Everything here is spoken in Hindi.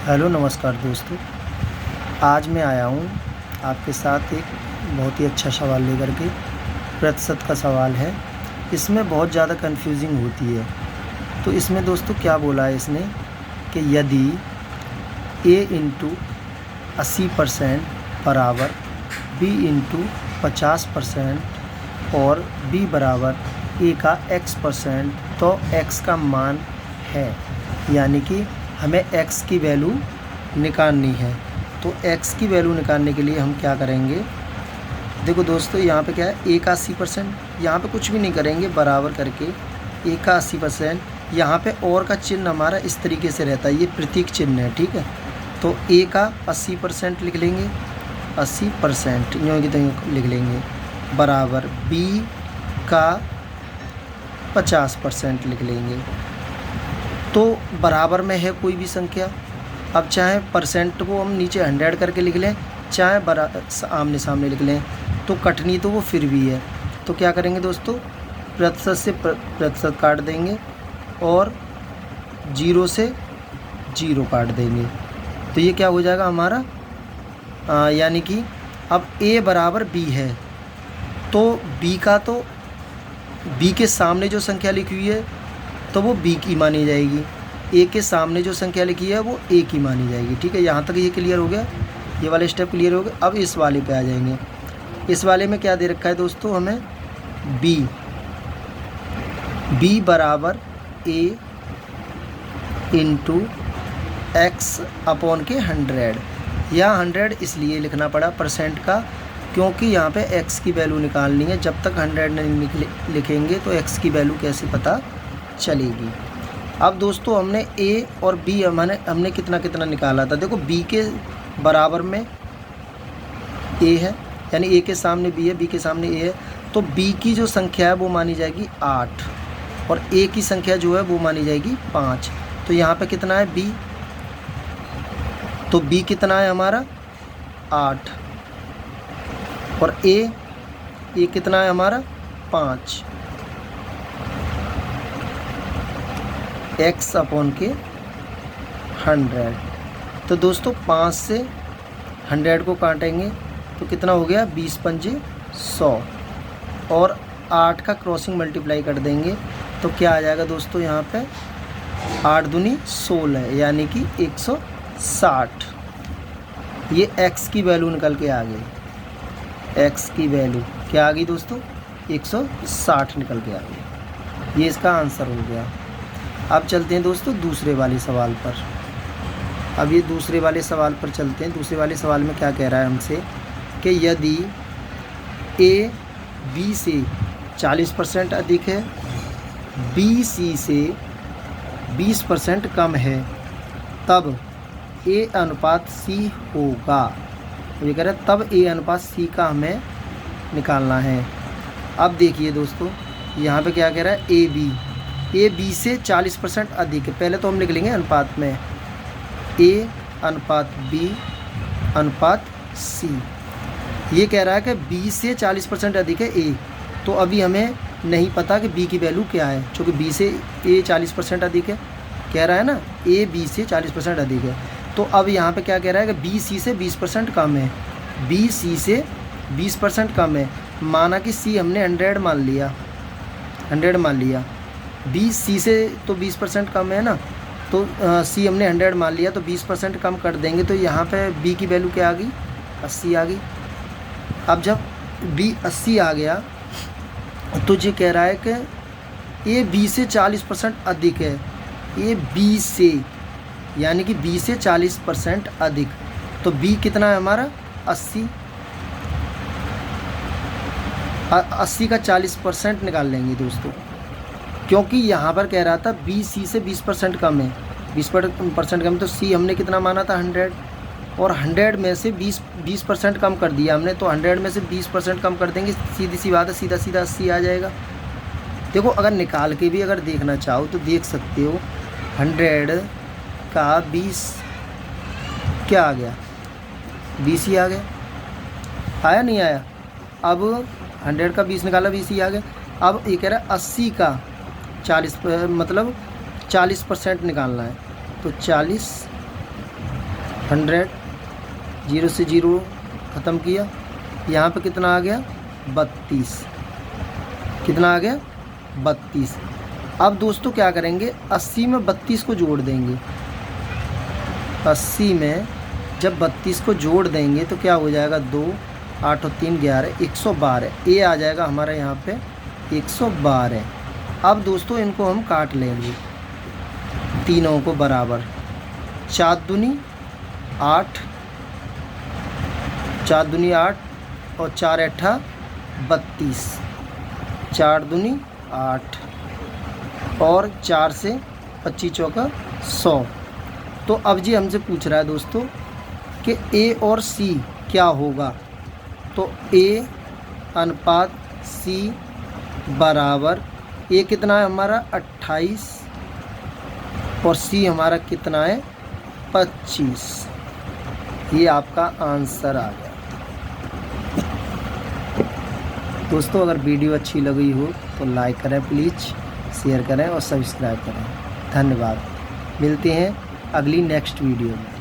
हेलो नमस्कार दोस्तों। आज मैं आया हूँ आपके साथ एक बहुत ही अच्छा सवाल लेकर के। प्रतिशत का सवाल है। इसमें बहुत ज़्यादा कन्फ्यूजिंग होती है। तो इसमें दोस्तों क्या बोला है इसने कि यदि a इंटू 80% बराबर b इंटू 50% और b बराबर a का x% तो x का मान है, यानी कि हमें x की वैल्यू निकालनी है। तो x की वैल्यू निकालने के लिए हम क्या करेंगे, देखो दोस्तों यहाँ पे क्या है, a का 80%, यहाँ पे कुछ भी नहीं करेंगे, बराबर करके a का 80%, यहाँ पे और का चिन्ह हमारा इस तरीके से रहता है, ये प्रतीक चिन्ह है, ठीक है। तो a का 80% लिख लेंगे, 80% यूँ की तो यूँ लिख लेंगे, बराबर b का 50% लिख लेंगे। तो बराबर में है कोई भी संख्या, अब चाहे परसेंट को हम नीचे 100 करके लिख लें, चाहे आमने सामने लिख लें, तो कटनी तो वो फिर भी है। तो क्या करेंगे दोस्तों, प्रतिशत से प्रतिशत काट देंगे और 0 से 0 काट देंगे। तो ये क्या हो जाएगा हमारा, यानी कि अब a बराबर b है, तो b के सामने जो संख्या लिखी हुई है तो वो b की मानी जाएगी, a के सामने जो संख्या लिखी है वो a की मानी जाएगी, ठीक है। यहाँ तक ये क्लियर हो गया, ये वाले स्टेप क्लियर हो गए। अब इस वाले पे आ जाएंगे। इस वाले में क्या दे रखा है दोस्तों, हमें b बराबर a इंटू एक्स अपॉन के 100, या 100 इसलिए लिखना पड़ा परसेंट का, क्योंकि यहाँ पे x की वैल्यू निकालनी है। जब तक 100 नहीं लिखेंगे तो x की वैल्यू कैसे पता चलेगी। अब दोस्तों हमने a और b हमने कितना कितना निकाला था, देखो b के बराबर में a है, यानी a के सामने b है, b के सामने a है, तो b की जो संख्या है वो मानी जाएगी 8 और a की संख्या जो है वो मानी जाएगी 5। तो यहाँ पे कितना है b, तो b कितना है हमारा 8 और a कितना है हमारा 5, x अपॉन के 100। तो दोस्तों 5 से 100 को काटेंगे तो कितना हो गया, 20 पंजे 100 और 8 का क्रॉसिंग मल्टीप्लाई कर देंगे तो क्या आ जाएगा दोस्तों, यहाँ पे 8 दूनी 16, यानी कि 160। ये x की वैल्यू निकल के आ गई, x की वैल्यू क्या आ गई दोस्तों, 160 निकल के आ गई। ये इसका आंसर हो गया। अब चलते हैं दोस्तों दूसरे वाले सवाल पर। अब ये दूसरे वाले सवाल पर चलते हैं। दूसरे वाले सवाल में क्या कह रहा है हमसे कि यदि a b से 40% अधिक है, b c से 20% कम है, तब a अनुपात c होगा। ये कह रहा है तब a अनुपात c का हमें निकालना है। अब देखिए दोस्तों यहाँ पे क्या कह रहा है, a b से 40% अधिक है। पहले तो हम लिख लेंगे अनुपात में, a अनुपात b अनुपात c। ये कह रहा है कि b से 40% अधिक है a, तो अभी हमें नहीं पता कि b की वैल्यू क्या है, क्योंकि b से a 40% अधिक है, कह रहा है ना, a b से 40% अधिक है। तो अब यहाँ पे क्या कह रहा है कि b c से 20% कम है, b c से 20% कम है। माना कि c हमने 100 मान लिया, 100 मान लिया, b c से तो 20% कम है ना, तो c हमने 100 मान लिया, तो 20% कम कर देंगे तो यहाँ पे b की वैल्यू क्या आ गई, 80 आ गई। अब जब b 80 आ गया तो ये कह रहा है कि a b से 40% अधिक है, a b से, यानी कि b से 40% अधिक, तो b कितना है हमारा 80, 80 का 40% निकाल लेंगे दोस्तों, क्योंकि यहाँ पर कह रहा था b c से 20% कम है, 20% कम, तो c हमने कितना माना था 100, और 100 में से 20% कम कर दिया हमने, तो 100 में से 20% कम कर देंगे, सीधी सी बात है, सीधा सीधा 80 आ जाएगा। देखो अगर निकाल के भी अगर देखना चाहो तो देख सकते हो, 100 का 20 क्या आ गया, 20 ही आ गया, आया नहीं आया। अब 100 का 20 निकाला, 20 ही आ गया। अब ये कह रहा है 80 का 40 मतलब 40% निकालना है, तो 40 100, 0 से 0 ख़त्म किया, यहाँ पे कितना आ गया 32, कितना आ गया 32। अब दोस्तों क्या करेंगे, 80 में 32 को जोड़ देंगे। 80 में जब 32 को जोड़ देंगे तो क्या हो जाएगा, 2, 8 और 3 11, 112। ए आ जाएगा हमारा यहाँ पे 112। अब दोस्तों इनको हम काट लेंगे तीनों को बराबर। 4 दूनी 8, 4 दूनी 8 और 4 अट्ठा 32, 4 दूनी 8 और 4 से 25 चौका 100। तो अब जी हमसे पूछ रहा है दोस्तों कि ए और सी क्या होगा। तो ए अनुपात सी बराबर, ए कितना है हमारा 28 और सी हमारा कितना है 25। ये आपका आंसर आ गया। दोस्तों अगर वीडियो अच्छी लगी हो तो लाइक करें प्लीज़, शेयर करें और सब्सक्राइब करें। धन्यवाद। मिलते हैं अगली नेक्स्ट वीडियो में।